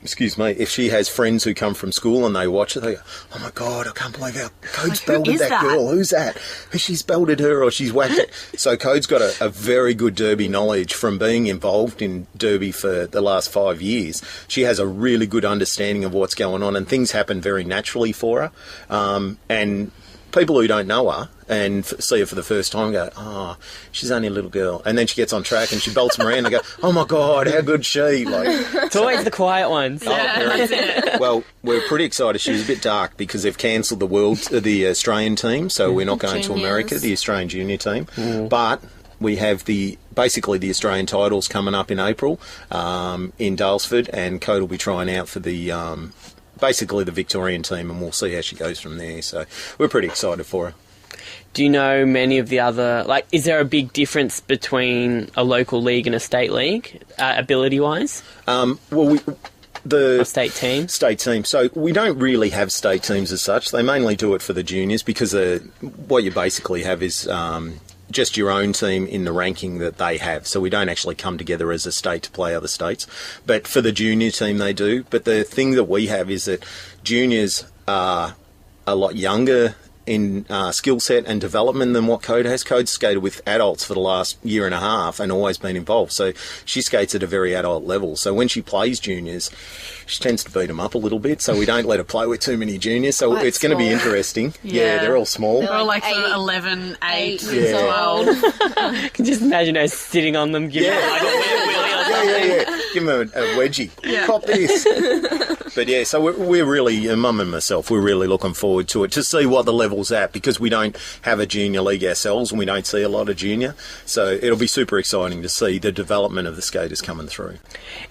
Speaker 1: excuse me, if she has friends who come from school and they watch it, they go, oh my God, I can't believe how Code's belted
Speaker 2: is
Speaker 1: that
Speaker 2: that?
Speaker 1: girl. Who's that? She's belted her or she's whacked it. So Code's got a very good derby knowledge from being involved in derby for the last 5 years. She has a really good understanding of what's going on, and things happen very naturally for her. And people who don't know her and see her for the first time go, oh, she's only a little girl. And then she gets on track and she belts them around and go, oh my God, how good's she? Like,
Speaker 4: It's always the quiet ones.
Speaker 1: well, we're pretty excited. She was a bit dark because they've cancelled the Australian team, so we're not going to
Speaker 5: Juniors.
Speaker 1: America, the Australian junior team. But we have basically the Australian titles coming up in April in Dalesford, and Code will be trying out for the basically the Victorian team, and we'll see how she goes from there. So we're pretty excited for her.
Speaker 4: Do you know many of the other... is there a big difference between a local league and a state league, ability-wise?
Speaker 1: Well, the
Speaker 4: Or state team?
Speaker 1: State team. So we don't really have state teams as such. They mainly do it for the juniors because what you basically have is just your own team in the ranking that they have. So we don't actually come together as a state to play other states. But for the junior team, they do. But the thing that we have is that juniors are a lot younger in skill set and development than what Code has. Code's skated with adults for the last year and a half and always been involved. So she skates at a very adult level. So when she plays juniors, she tends to beat them up a little bit. So we don't let her play with too many juniors. So
Speaker 5: Quite
Speaker 1: it's going to be
Speaker 5: small.
Speaker 1: interesting.
Speaker 2: Yeah.
Speaker 1: They're all small.
Speaker 5: They're
Speaker 2: Or like
Speaker 5: Eight-
Speaker 2: sort of 11, 8,
Speaker 5: years
Speaker 1: Yeah.
Speaker 5: old.
Speaker 4: I can just imagine her sitting on them, giving them like a wheelie or something.
Speaker 1: Yeah. Give them a wedgie.
Speaker 2: Yeah.
Speaker 1: Cop this. But yeah, so we're really, Mum and myself, we're really looking forward to it, to see what the level's at, because we don't have a junior league ourselves and we don't see a lot of junior. So it'll be super exciting to see the development of the skaters coming through.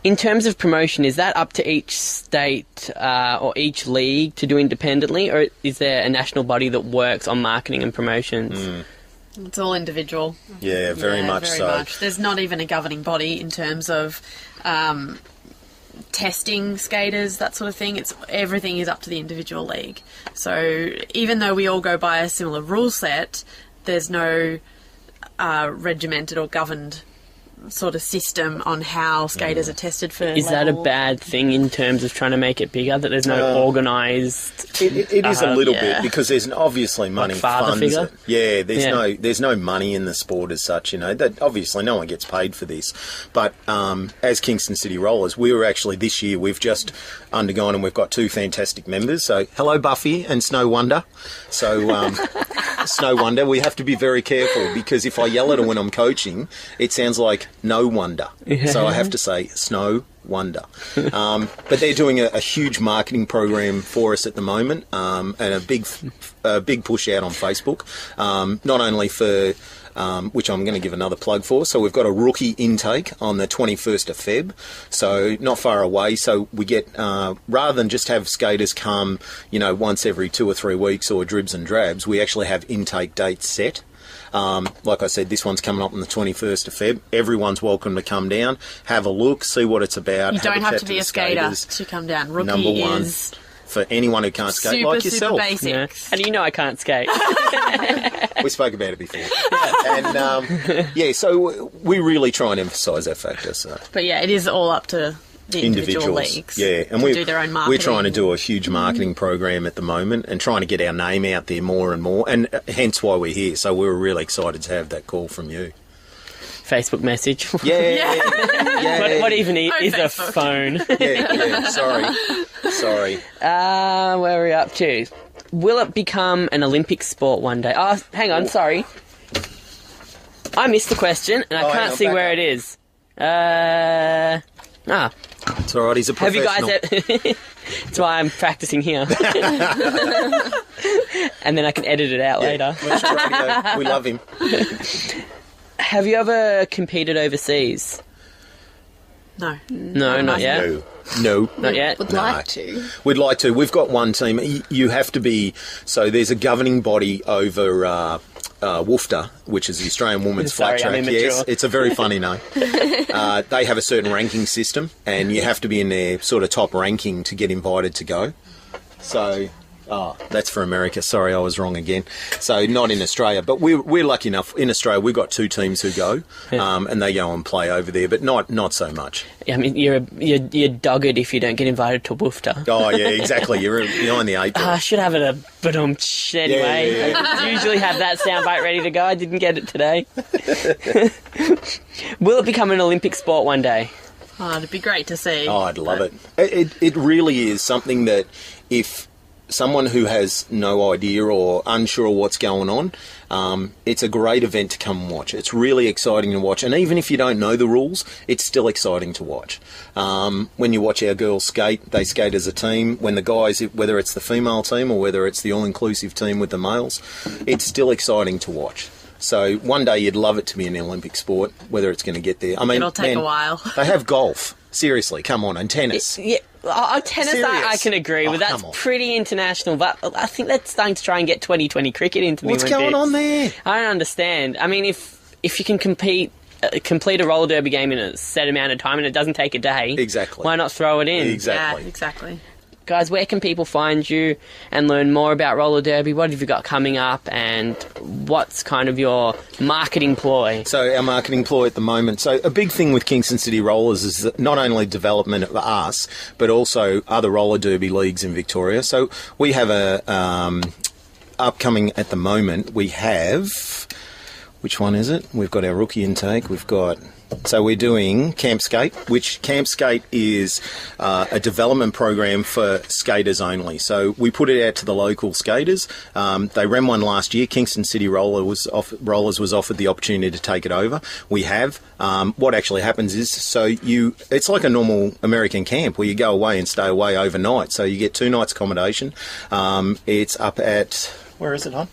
Speaker 4: In terms of promotion, is that up to each state or each league to do independently, or is there a national body that works on marketing and promotions?
Speaker 2: It's all individual.
Speaker 1: Yeah, very much
Speaker 2: very
Speaker 1: so.
Speaker 2: much. There's not even a governing body in terms of testing skaters, that sort of thing. Everything is up to the individual league. So even though we all go by a similar rule set, there's no regimented or governed sort of system on how skaters are tested for
Speaker 4: Is that a bad thing in terms of trying to make it bigger, that there's no organised...
Speaker 1: It is a little bit, because there's obviously money
Speaker 4: father
Speaker 1: funds.
Speaker 4: figure?
Speaker 1: Yeah, there's no money in the sport as such, that obviously no one gets paid for this. But as Kingston City Rollers, we were actually this year, we've just undergone, and we've got 2 fantastic members. So hello Buffy and Snow Wonder. So Snow Wonder, we have to be very careful, because if I yell at her when I'm coaching, it sounds like no wonder. So I have to say Snow Wonder. But they're doing a huge marketing program for us at the moment, and a big push out on Facebook, not only for which I'm going to give another plug for. So we've got a rookie intake on the 21st of Feb, so not far away. So we get, rather than just have skaters come, once every 2 or 3 weeks or dribs and drabs, we actually have intake dates set. Like I said, this one's coming up on the 21st of Feb. Everyone's welcome to come down, have a look, see what it's about.
Speaker 2: You don't have to be a skater to come down. Rookie
Speaker 1: number one
Speaker 2: is
Speaker 1: for anyone who can't skate like yourself.
Speaker 2: Super basics.
Speaker 4: And I can't skate.
Speaker 1: We spoke about it before. And, so we really try and emphasise that factor. So.
Speaker 2: But yeah, it is all up to the individual leagues.
Speaker 1: Yeah, and
Speaker 2: we do their own marketing.
Speaker 1: We're trying to do a huge marketing program at the moment and trying to get our name out there more and more, and hence why we're here. So we were really excited to have that call from you.
Speaker 4: Facebook message.
Speaker 1: Yeah.
Speaker 4: What even is
Speaker 2: Facebook.
Speaker 4: a phone?
Speaker 1: Sorry.
Speaker 4: Where are we up to? Will it become an Olympic sport one day? Oh, hang on, sorry. I missed the question, and I can't see where it is.
Speaker 1: It's all right, he's a professional.
Speaker 4: Have you guys... That's why I'm practising here. And then I can edit it out later.
Speaker 1: We love him.
Speaker 4: Have you ever competed overseas?
Speaker 2: No.
Speaker 4: No, not yet.
Speaker 1: No.
Speaker 4: Not yet?
Speaker 5: Would like to.
Speaker 1: We'd like to. We've got one team. You have to be... So there's a governing body over WUFTA, which is the Australian Women's Flat Track. Yes, it's a very funny name. They have a certain ranking system, and you have to be in their sort of top ranking to get invited to go. So... Oh, that's for America. Sorry, I was wrong again. So not in Australia, but we're lucky enough. In Australia, we've got 2 teams who go, and they go and play over there, but not so much.
Speaker 4: I mean, you're dogged if you don't get invited to WUFTA.
Speaker 1: Oh yeah, exactly. You're behind the 8 ball.
Speaker 4: I should have it a ba-dum-tsh anyway.
Speaker 1: Yeah.
Speaker 4: I usually have that soundbite ready to go. I didn't get it today. Will it become an Olympic sport one day?
Speaker 2: Oh, it'd be great to see.
Speaker 1: Oh, I'd love it. It really is something that if someone who has no idea or unsure what's going on, it's a great event to come and watch. It's really exciting to watch. And even if you don't know the rules, it's still exciting to watch. When you watch our girls skate, they skate as a team. When the guys, whether it's the female team or whether it's the all-inclusive team with the males, it's still exciting to watch. So one day you'd love it to be an Olympic sport, whether it's going to get there. I mean,
Speaker 2: it'll take a while.
Speaker 1: They have golf. Seriously, come on, and tennis.
Speaker 4: Yeah, tennis I can agree with. That's pretty international, but I think that's starting to try and get 2020 cricket into the Olympics.
Speaker 1: What's going on there?
Speaker 4: I don't understand. I mean, if you can complete a roller derby game in a set amount of time and it doesn't take a day,
Speaker 1: exactly,
Speaker 4: why not throw it in?
Speaker 1: Exactly.
Speaker 2: Yeah, exactly.
Speaker 4: Guys, where can people find you and learn more about roller derby? What have you got coming up, and what's kind of your marketing ploy?
Speaker 1: So our marketing ploy at the moment, so a big thing with Kingston City Rollers is that not only development of us, but also other roller derby leagues in Victoria. So we have a upcoming at the moment, we have... Which one is it? We've got our rookie intake. So we're doing Camp Skate, which Camp Skate is a development program for skaters only. So we put it out to the local skaters. They ran one last year. Kingston City Rollers was offered the opportunity to take it over. We have. What actually happens is, it's like a normal American camp where you go away and stay away overnight. So you get 2 nights accommodation. It's up at, where is it, hon?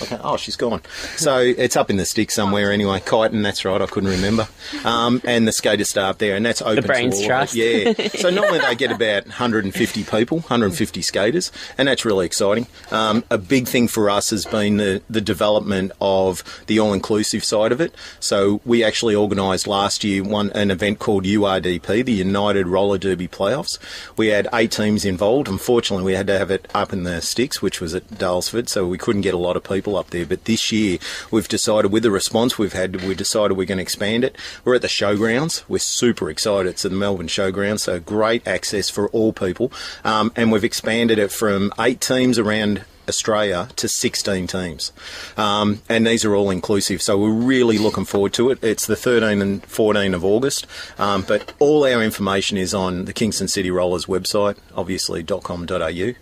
Speaker 1: Okay. Oh, she's gone. So it's up in the sticks somewhere anyway. Kyneton, that's right, I couldn't remember. And the skaters stay up there, and that's open
Speaker 4: The
Speaker 1: to
Speaker 4: Brains
Speaker 1: all of
Speaker 4: Trust.
Speaker 1: it. Yeah. So normally they get about 150 people, 150 skaters, and that's really exciting. A big thing for us has been the development of the all-inclusive side of it. So we actually organised last year an event called URDP, the United Roller Derby Playoffs. We had 8 teams involved. Unfortunately, we had to have it up in the sticks, which was at Dalesford, so we couldn't get a lot of people up there. But this year, we've decided, with the response we've had, we decided we're going to expand it. We're at the showgrounds. We're super excited. It's at the Melbourne Showgrounds, so great access for all people. And we've expanded it from 8 teams around Australia to 16 teams. And these are all inclusive, so we're really looking forward to it. It's the 13 and 14 of August, but all our information is on the Kingston City Rollers website, obviously .com.au.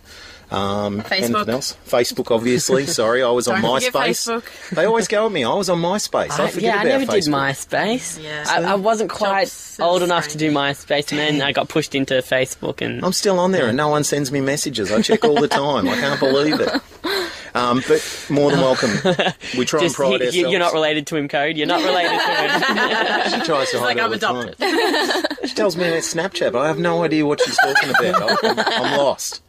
Speaker 1: Anything else? Facebook, obviously. Sorry, I was on
Speaker 2: Don't forget
Speaker 1: MySpace.
Speaker 2: Facebook.
Speaker 1: They always go at me. I was on MySpace. I forget
Speaker 4: I
Speaker 1: about
Speaker 4: never
Speaker 1: Facebook.
Speaker 4: did MySpace.
Speaker 2: Yeah.
Speaker 4: I wasn't quite
Speaker 2: Jobs
Speaker 4: old
Speaker 2: is
Speaker 4: enough to do MySpace, and then I got pushed into Facebook. And
Speaker 1: I'm still on there and no one sends me messages. I check all the time. I can't believe it. But more than welcome. We try and pride ourselves.
Speaker 4: you're not related to him, Code. You're not related to him.
Speaker 1: She tries to hide
Speaker 2: like
Speaker 1: all
Speaker 2: I'm
Speaker 1: the time.
Speaker 2: adopted.
Speaker 1: She tells me about Snapchat, but I have no idea what she's talking about. I'm lost.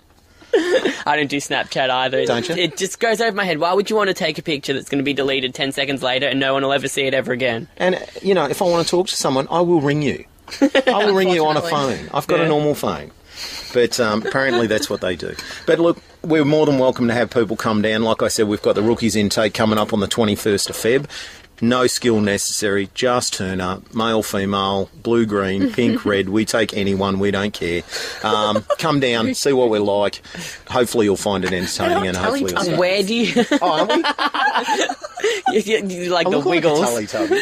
Speaker 4: I don't do Snapchat either.
Speaker 1: Don't you?
Speaker 4: It just goes over my head. Why would you want to take a picture that's going to be deleted 10 seconds later and no one will ever see it ever again?
Speaker 1: And, you know, if I want to talk to someone, I will ring you. I will ring you on a phone. I've got a normal phone. But apparently that's what they do. But look, we're more than welcome to have people come down. Like I said, we've got the rookies intake coming up on the 21st of Feb. No skill necessary, just turn up. Male, female, blue, green, pink, red. We take anyone, we don't care. Come down, see what we're like. Hopefully you'll find it entertaining and hopefully you'll...
Speaker 4: Where do you...
Speaker 1: Oh, aren't we?
Speaker 4: you like
Speaker 1: I
Speaker 4: the
Speaker 1: look like a
Speaker 4: wiggles.
Speaker 1: Teletubby,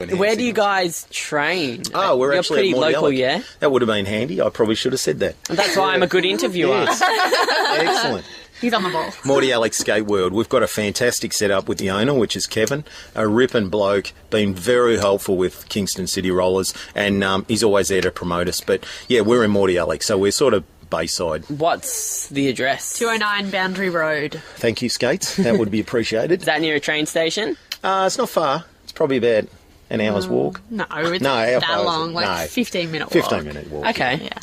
Speaker 1: yeah.
Speaker 4: Where do you guys train?
Speaker 1: Oh, we're
Speaker 4: You're
Speaker 1: actually
Speaker 4: pretty
Speaker 1: at Morty
Speaker 4: local,
Speaker 1: Alec.
Speaker 4: yeah?
Speaker 1: That would have been handy. I probably should have said that.
Speaker 4: And that's why I'm a good interviewer.
Speaker 1: Yes. Excellent.
Speaker 2: He's on the ball.
Speaker 1: Morty Alex Skate World. We've got a fantastic setup with the owner, which is Kevin, a ripping bloke, been very helpful with Kingston City Rollers, and he's always there to promote us. But yeah, we're in Morty Alex, so we're sort of Bayside.
Speaker 4: What's the address?
Speaker 2: 209 Boundary Road.
Speaker 1: Thank you, Skates. That would be appreciated.
Speaker 4: Is that near a train station?
Speaker 1: It's not far. It's probably about an hour's walk.
Speaker 2: No, it's
Speaker 1: No, how
Speaker 2: that
Speaker 1: far is
Speaker 2: long.
Speaker 1: it?
Speaker 2: Like
Speaker 1: No.
Speaker 2: 15-minute walk.
Speaker 1: 15-minute walk.
Speaker 4: Okay.
Speaker 2: Yeah.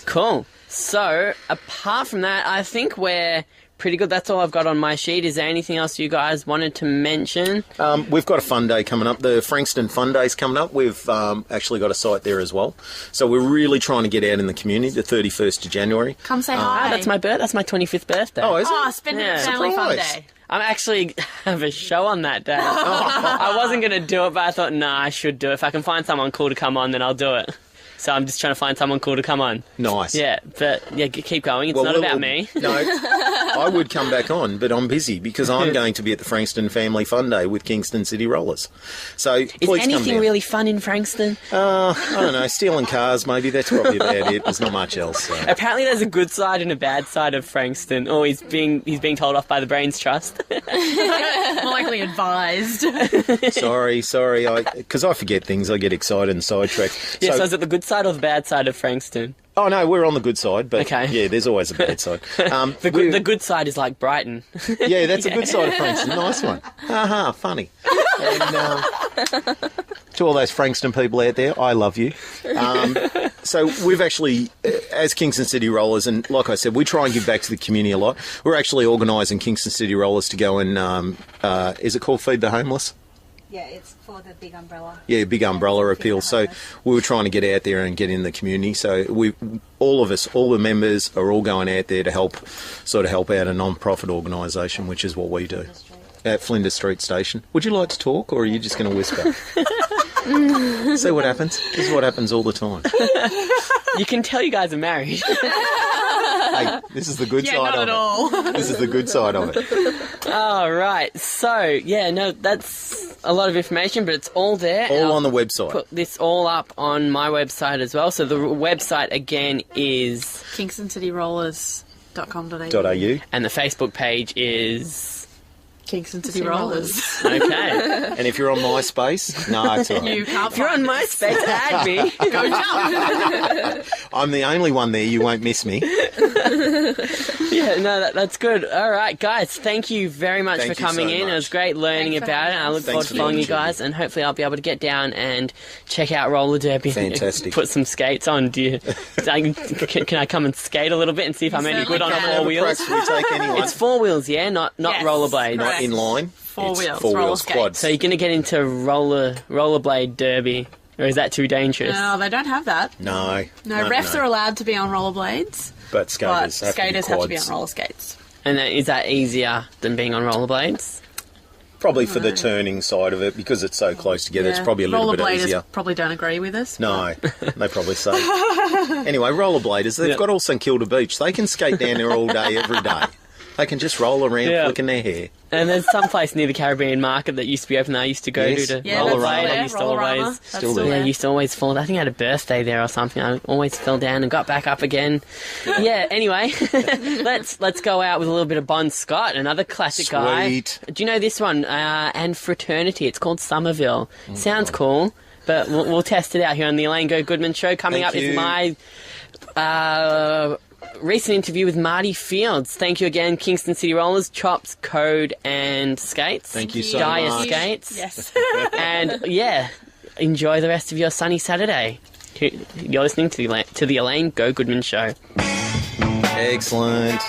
Speaker 4: Cool. So, apart from that, I think we're pretty good. That's all I've got on my sheet. Is there anything else you guys wanted to mention?
Speaker 1: We've got a fun day coming up. The Frankston Fun Day's coming up. We've actually got a site there as well. So we're really trying to get out in the community, the 31st of January.
Speaker 2: Come say hi.
Speaker 4: That's my 25th birthday.
Speaker 1: Oh, is it?
Speaker 2: Oh, spend
Speaker 4: Yeah.
Speaker 2: a family fun
Speaker 1: Surprise.
Speaker 2: day.
Speaker 4: I'm actually have a show on that day. I wasn't going to do it, but I thought, nah, I should do it. If I can find someone cool to come on, then I'll do it. So I'm just trying to find someone cool to come on.
Speaker 1: Nice.
Speaker 4: Yeah, but yeah, keep going. It's not about me.
Speaker 1: No, I would come back on, but I'm busy because I'm going to be at the Frankston Family Fun Day with Kingston City Rollers. So
Speaker 4: Is
Speaker 1: please come
Speaker 4: anything
Speaker 1: down.
Speaker 4: really fun in Frankston?
Speaker 1: I don't know, stealing cars maybe, that's probably about it. There's not much else. So.
Speaker 4: Apparently there's a good side and a bad side of Frankston. Oh, he's being told off by the Brains Trust.
Speaker 2: More likely advised.
Speaker 1: Sorry, because I forget things, I get excited and sidetracked.
Speaker 4: Yeah, so is it the good side or the bad side of Frankston?
Speaker 1: Oh no, we're on the good side, but
Speaker 4: Okay.
Speaker 1: yeah, there's always a bad side.
Speaker 4: The good side is like Brighton.
Speaker 1: Yeah, that's a good side of Frankston. Nice one. Haha, funny. And to all those Frankston people out there, I love you. So we've actually, as Kingston City Rollers, and like I said, we try and give back to the community a lot. We're actually organising Kingston City Rollers to go and, is it called Feed the Homeless?
Speaker 6: Yeah, it's for the big umbrella.
Speaker 1: Yeah, big umbrella
Speaker 6: Feed the
Speaker 1: appeal. So
Speaker 6: homeless.
Speaker 1: we were trying to get out there and get in the community. So all of us, all the members are all going out there to help out a non-profit organisation, which is what we do. At Flinders Street Station. Would you like to talk, or are you just going to whisper? See what happens? This is what happens all the time.
Speaker 4: You can tell you guys are married.
Speaker 1: Hey, this is the good
Speaker 2: Yeah,
Speaker 1: side
Speaker 2: not
Speaker 1: of
Speaker 2: at
Speaker 1: it.
Speaker 2: all.
Speaker 1: This is the good side of it.
Speaker 4: All right. So, yeah, no, that's a lot of information, but it's all there. and
Speaker 1: All
Speaker 4: I'll
Speaker 1: on the website.
Speaker 4: put this all up on my website as well. So the website, again, is...
Speaker 2: KingstonCityRollers.com.au.
Speaker 1: .au.
Speaker 4: And the Facebook page is...
Speaker 2: Kingston City Rollers.
Speaker 4: Okay.
Speaker 1: And if you're on MySpace, no, it's all right.
Speaker 2: You can't
Speaker 4: If you're on
Speaker 2: find us.
Speaker 4: MySpace, add me.
Speaker 2: Go jump.
Speaker 1: I'm the only one there. You won't miss me.
Speaker 4: Yeah, no, that's good. All right, guys, thank you very much
Speaker 1: Thank
Speaker 4: for
Speaker 1: you
Speaker 4: coming
Speaker 1: so
Speaker 4: in.
Speaker 1: much.
Speaker 4: It was great learning
Speaker 2: Thanks for
Speaker 4: about it.
Speaker 2: having
Speaker 4: I look
Speaker 2: us.
Speaker 4: forward
Speaker 1: Thanks
Speaker 4: to
Speaker 1: for the
Speaker 4: following you
Speaker 1: opportunity.
Speaker 4: guys, and hopefully I'll be able to get down and check out roller derby.
Speaker 1: Fantastic.
Speaker 4: Put some skates on. Can I come and skate a little bit and see if I'm any good on
Speaker 2: certainly can.
Speaker 4: four wheels?
Speaker 1: Practice we take anyone.
Speaker 4: It's 4 wheels, yeah, not
Speaker 2: Yes,
Speaker 4: rollerblades.
Speaker 2: correct.
Speaker 1: Not in line.
Speaker 2: Four
Speaker 1: It's
Speaker 2: wheels,
Speaker 1: 4
Speaker 2: roller
Speaker 1: wheels,
Speaker 2: skates.
Speaker 1: quads.
Speaker 4: So you're going to get into rollerblade derby, or is that too dangerous?
Speaker 2: No, they don't have that.
Speaker 1: No.
Speaker 2: No, refs are allowed to be on rollerblades,
Speaker 1: But
Speaker 2: but
Speaker 1: skaters,
Speaker 2: skaters
Speaker 1: have
Speaker 2: have to be on
Speaker 1: quads.
Speaker 2: roller skates.
Speaker 4: And is that easier than being on rollerblades?
Speaker 1: Probably for the turning side of it, because it's so close together, it's probably a little bit
Speaker 2: Rollerbladers
Speaker 1: easier.
Speaker 2: probably don't agree with us.
Speaker 1: No, they probably say. Anyway, rollerbladers, they've
Speaker 4: Yeah.
Speaker 1: got all St Kilda Beach. They can skate down there all day, every day. They can just roll around
Speaker 4: Yeah.
Speaker 1: flicking their hair.
Speaker 4: And there's some place near the Caribbean market that used to be open that I used to go
Speaker 1: Yes.
Speaker 4: to
Speaker 2: Yeah,
Speaker 1: Rollerama.
Speaker 2: that's
Speaker 4: rollerblade. I
Speaker 2: there.
Speaker 4: used to
Speaker 2: Rollerama.
Speaker 4: always...
Speaker 2: That's
Speaker 1: Still
Speaker 2: still
Speaker 1: there.
Speaker 4: Yeah, I
Speaker 2: there.
Speaker 4: used to always fall. I think I had a birthday there or something. I always fell down and got back up again. Yeah, anyway, let's go out with a little bit of Bon Scott, another classic guy.
Speaker 1: Sweet.
Speaker 4: Do you know this one? And Fraternity. It's called Somerville. Sounds cool, but we'll test it out here on the Alain Go Goodman Show. Coming
Speaker 1: Thank
Speaker 4: up
Speaker 1: you.
Speaker 4: is my recent interview with Marty Fields. Thank you again, Kingston City Rollers, Chops, Code, and Skates.
Speaker 1: Thank you so
Speaker 4: Dire
Speaker 1: much.
Speaker 4: Skates.
Speaker 2: Yes.
Speaker 4: And yeah, enjoy the rest of your sunny Saturday. You're listening to the Alain Go Goodman Show.
Speaker 1: Excellent.